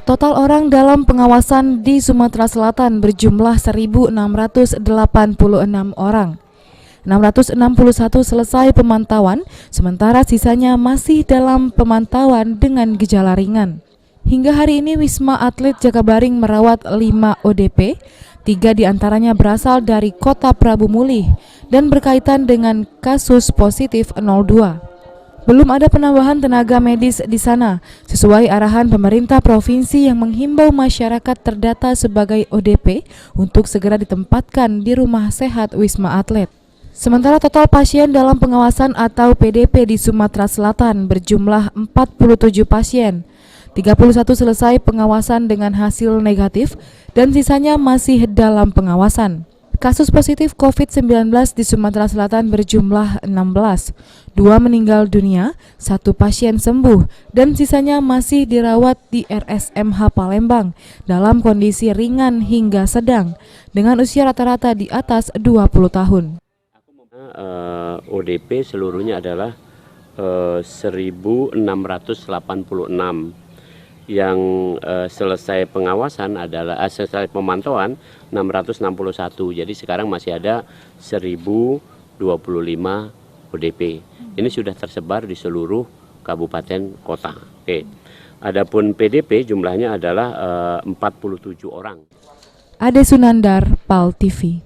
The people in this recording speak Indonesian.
Total orang dalam pengawasan di Sumatera Selatan berjumlah 1.686 orang. 661 selesai pemantauan, sementara sisanya masih dalam pemantauan dengan gejala ringan. Hingga hari ini Wisma Atlet Jakabaring merawat 5 ODP, 3 diantaranya berasal dari Kota Prabu Mulih dan berkaitan dengan kasus positif 02. Belum ada penambahan tenaga medis di sana, sesuai arahan pemerintah provinsi yang menghimbau masyarakat terdata sebagai ODP untuk segera ditempatkan di rumah sehat Wisma Atlet. Sementara total pasien dalam pengawasan atau PDP di Sumatera Selatan berjumlah 47 pasien. 31 selesai pengawasan dengan hasil negatif dan sisanya masih dalam pengawasan. Kasus positif COVID-19 di Sumatera Selatan berjumlah 16, 2 meninggal dunia, 1 pasien sembuh, dan sisanya masih dirawat di RSMH Palembang dalam kondisi ringan hingga sedang, dengan usia rata-rata di atas 20 tahun. ODP seluruhnya adalah 1.686. Yang selesai pengawasan adalah selesai pemantauan 661. Jadi sekarang masih ada 1.025 ODP. Ini sudah tersebar di seluruh kabupaten kota. Oke. Adapun PDP jumlahnya adalah 47 orang. Ade Sunandar, PAL TV.